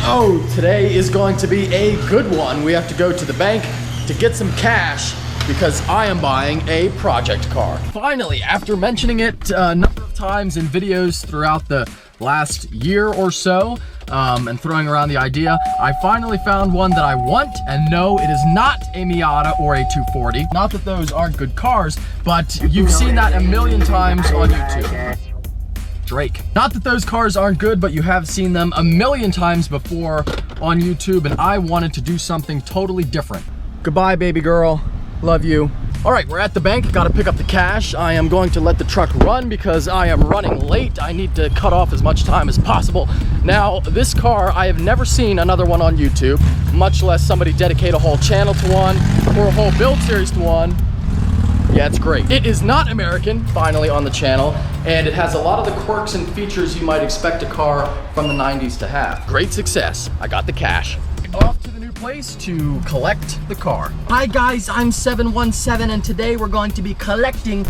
Oh, today is going to be a good one. We have to go to the bank to get some cash because I am buying a project car. Finally, after mentioning it a number of times in videos throughout the last year or so, and throwing around the idea, I finally found one that I want, and no, it is not a Miata or a 240. Not that those aren't good cars, but you've seen that a million times on YouTube. Drake. Not that those cars aren't good, but you have seen them a million times before on YouTube, and I wanted to do something totally different. Goodbye, baby girl. Love you. All right, we're at the bank. Got to pick up the cash. I am going to let the truck run because I am running late. I need to cut off as much time as possible. Now, this car, I have never seen another one on YouTube, much less somebody dedicate a whole channel to one or a whole build series to one. Yeah, it's great. It is not American, finally on the channel, and it has a lot of the quirks and features you might expect a car from the 90s to have. Great success. I got the cash. Off to the new place to collect the car. Hi guys, I'm 717 and today we're going to be collecting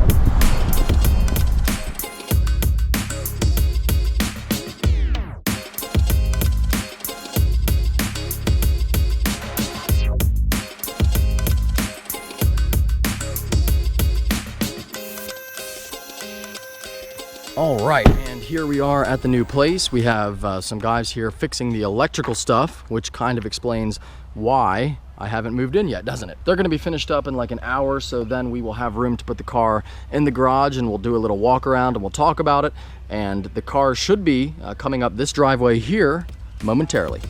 All right, and here we are at the new place. We have some guys here fixing the electrical stuff, which kind of explains why I haven't moved in yet, doesn't it? They're gonna be finished up in like an hour, so then we will have room to put the car in the garage and we'll do a little walk around and we'll talk about it. And the car should be coming up this driveway here momentarily.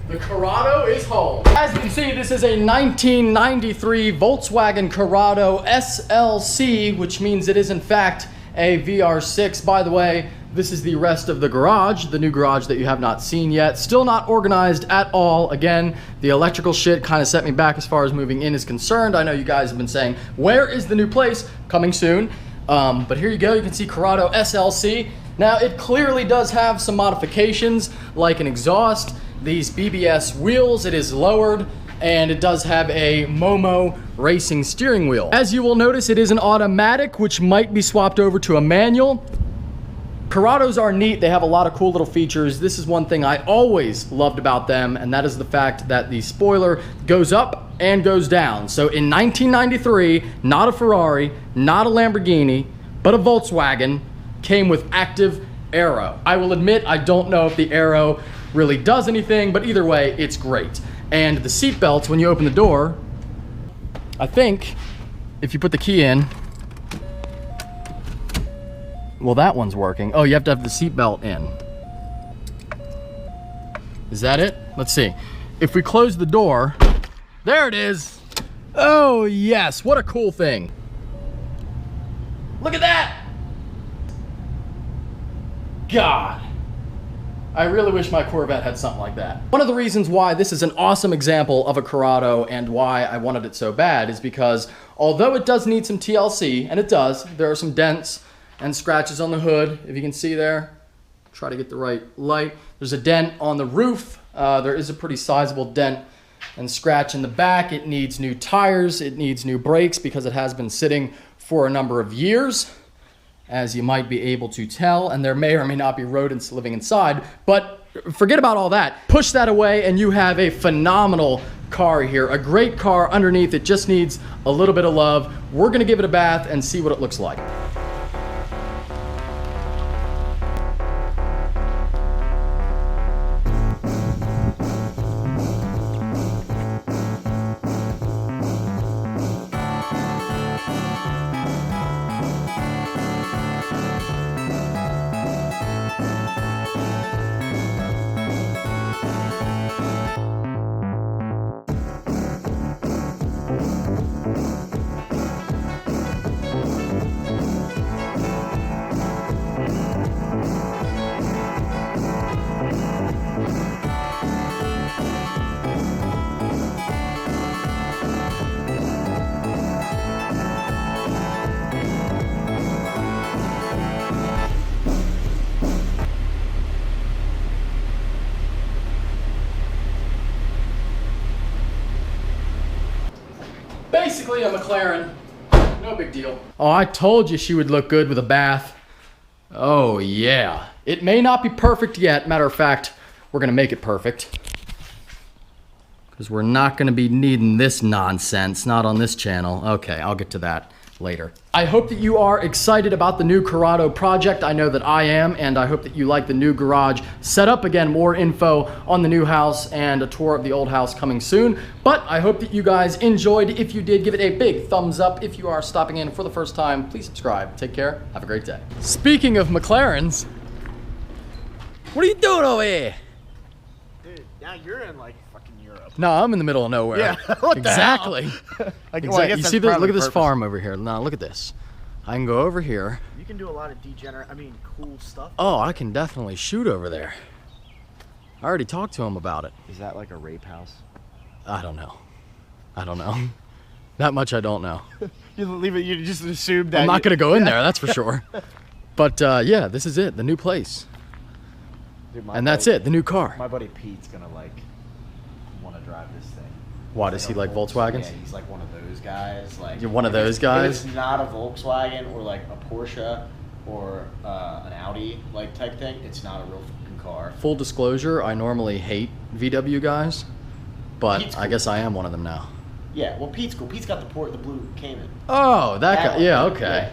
The Corrado is home. As you can see, this is a 1993 Volkswagen Corrado SLC, which means it is in fact a VR6. By the way, this is the rest of the garage, the new garage that you have not seen yet. Still not organized at all. Again, the electrical shit kind of set me back as far as moving in is concerned. I know you guys have been saying, where is the new place? Coming soon. But here you go, you can see Corrado SLC. Now, it clearly does have some modifications, like an exhaust, these BBS wheels, it is lowered, and it does have a Momo racing steering wheel. As you will notice, it is an automatic, which might be swapped over to a manual. Corrados are neat, they have a lot of cool little features. This is one thing I always loved about them, and that is the fact that the spoiler goes up and goes down. So in 1993, not a Ferrari, not a Lamborghini, but a Volkswagen came with active aero. I will admit, I don't know if the aero really does anything, but either way, it's great. And the seat belts, when you open the door, I think if you put the key in, well, that one's working. Oh, you have to have the seat belt in. Is that it? Let's see. If we close the door, there it is. Oh yes, what a cool thing. Look at that. God, I really wish my Corvette had something like that. One of the reasons why this is an awesome example of a Corrado and why I wanted it so bad is because although it does need some TLC, and it does, there are some dents and scratches on the hood, if you can see there. Try to get the right light. There's a dent on the roof. There is a pretty sizable dent and scratch in the back. It needs new tires, it needs new brakes because it has been sitting for a number of years, as you might be able to tell, and there may or may not be rodents living inside, but forget about all that. Push that away and you have a phenomenal car here, a great car underneath. It just needs a little bit of love. We're gonna give it a bath and see what it looks like. Basically a McLaren. No big deal. Oh, I told you she would look good with a bath. Oh, yeah. It may not be perfect yet. Matter of fact, we're going to make it perfect. Because we're not going to be needing this nonsense. Not on this channel. Okay, I'll get to that later. I hope that you are excited about the new Corrado project. I know that I am, and I hope that you like the new garage setup. Again, more info on the new house and a tour of the old house coming soon. But I hope that you guys enjoyed. If you did, give it a big thumbs up. If you are stopping in for the first time, please subscribe. Take care. Have a great day. Speaking of McLarens, what are you doing over here? Dude, now you're in like fucking Europe. No, I'm in the middle of nowhere. Yeah, what exactly. the hell? Exactly. Well, I guess You that's see this? probably Look at this purpose. farm over here. Now look at this. I can go over here. You can do a lot of cool stuff. Oh, I can definitely shoot over there. I already talked to him about it. Is that like a rape house? I don't know. I don't know. That much I don't know. You leave it. You just assume that. I'm not gonna go in there, that's for sure. But yeah, this is it, the new place. Dude, And that's it, the new car. My buddy Pete's gonna like want to drive this thing. Why, does he like Volkswagens? Yeah, he's like one of those guys. Like You're one of those If guys? it's not a Volkswagen or like a Porsche or an Audi like type thing, it's not a real fucking car. Full disclosure, I normally hate VW guys, but Pete's I cool. guess I am one of them now. Yeah, well Pete's cool. Pete's got the blue Cayman. Oh, that guy. one. Yeah, okay.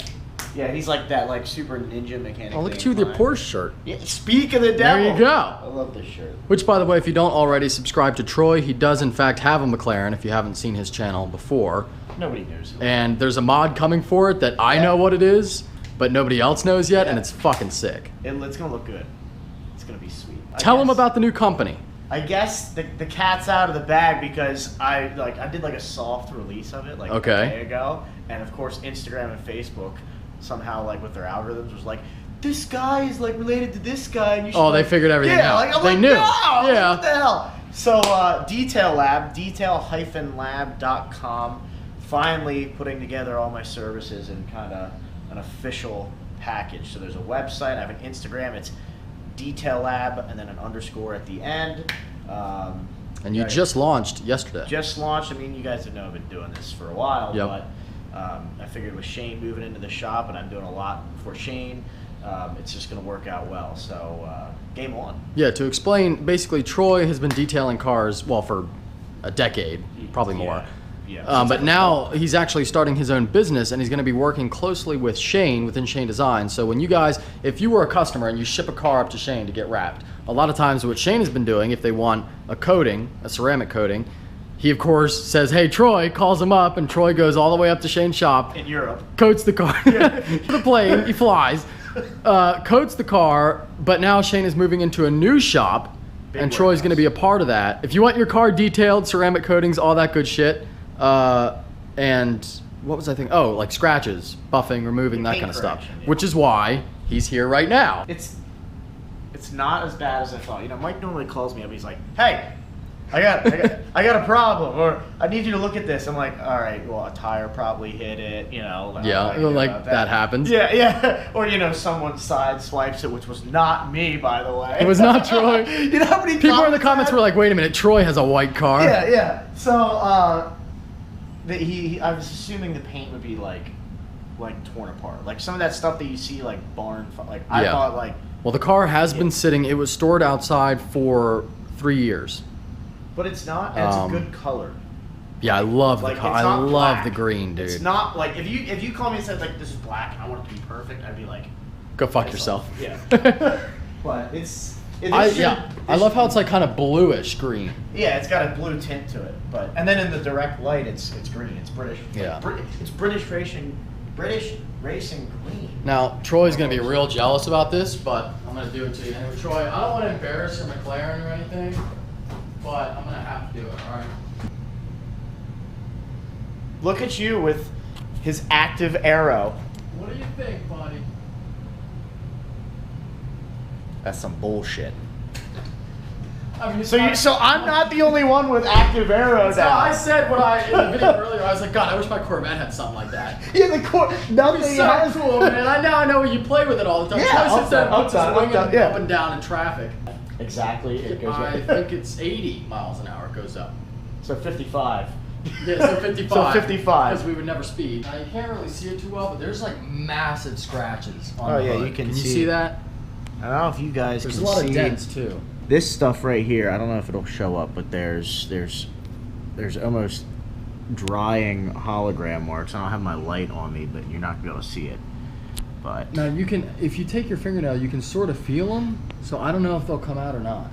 Yeah, he's like that like super ninja mechanic. Oh, look at thing you with your flying. Porsche shirt. Yeah, speak of the There devil. you go. I love this shirt. Which, by the way, if you don't already subscribe to Troy, he does in fact have a McLaren if you haven't seen his channel before. Nobody knows who. And there's a mod coming for it that I know what it is, but nobody else knows yet, and it's fucking sick. It's gonna look good. It's gonna be sweet. Tell him about the new company. I guess the cat's out of the bag because I did like a soft release of it like a day ago, and of course Instagram and Facebook somehow like with their algorithms was like, this guy is like related to this guy. And you should Oh, they figured everything out. Like, I'm They like, knew. No! I'm Yeah. like, what the hell? So Detail Lab, detail-lab.com, finally putting together all my services in kind of an official package. So there's a website, I have an Instagram, it's Detail Lab, and then an underscore at the end. And you just launched yesterday. Just launched. I mean, you guys have known I've been doing this for a while, Yep. but I figured with Shane moving into the shop, and I'm doing a lot for Shane, it's just going to work out well. So game on. Yeah, to explain, basically Troy has been detailing cars, well, for a decade, probably more. Yeah. But now he's actually starting his own business, and he's going to be working closely with Shane within Shane Design. So when you guys, if you were a customer and you ship a car up to Shane to get wrapped, a lot of times what Shane has been doing, if they want a coating, a ceramic coating, he of course says, hey Troy, calls him up, and Troy goes all the way up to Shane's shop, in Europe. coats the car, the plane, he flies, coats the car, but now Shane is moving into a new shop, and Troy's going to be a part of that. If you want your car detailed, ceramic coatings, all that good shit, and what was I thinking? Oh, like scratches, buffing, removing, that Paint kind of stuff. correction, yeah. Which is why he's here right now. It's not as bad as I thought. You know, Mike normally calls me up. He's like, "Hey, I got a problem, or I need you to look at this." I'm like, "All right, well, a tire probably hit it." You know, Yeah, I don't know like about that happens. Yeah. Or you know, someone side swipes it, which was not me, by the way. It was not Troy. You know how many People in the comments were like, wait a minute, Troy has a white car. Yeah. So I was assuming the paint would be like torn apart, like some of that stuff that you see like barn, like I Yeah. thought like. Well, the car has been sitting, it was stored outside for 3 years. But it's not. And it's a good color. Yeah, I love Like, the car. it's I not love black. the green, dude. It's not like if you call me and said like this is black and I want it to be perfect, I'd be like, Go fuck yourself. Yeah. But it's. I love how it's like kind of bluish green. Yeah, it's got a blue tint to it, and then in the direct light, it's green. It's British. Yeah. It's British racing green. Now, Troy's going to be real jealous about this, but I'm going to do it to you. Anyway, Troy, I don't want to embarrass your McLaren or anything, but I'm going to have to do it, all right? Look at you with his active arrow. What do you think, buddy? That's some bullshit. I mean, it's So not- so I'm not the only one with active arrow So I now. said in the video earlier, I was like, God, I wish my Corvette had something like that. Yeah, nothing It's so has. cool, man. I know you play with it all the time. Yeah, Troy sits there and up puts his down, wing up down, yeah. up and down in traffic. Exactly. It goes I think it's 80 miles an hour it goes up. So 55. Yeah, so 55. So 55. Because we would never speed. Now, you can't really see it too well, but there's like massive scratches on the hood. You can you see see that? I don't know if you guys There's can a lot see of dents too. this stuff right here. I don't know if it'll show up, but there's almost drying hologram marks. I don't have my light on me, but you're not gonna be able to see it. But now you can, if you take your fingernail, you can sort of feel them. So I don't know if they'll come out or not.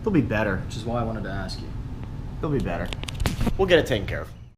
they'll be better. Which is why I wanted to ask you. They'll be better. We'll get it taken care of.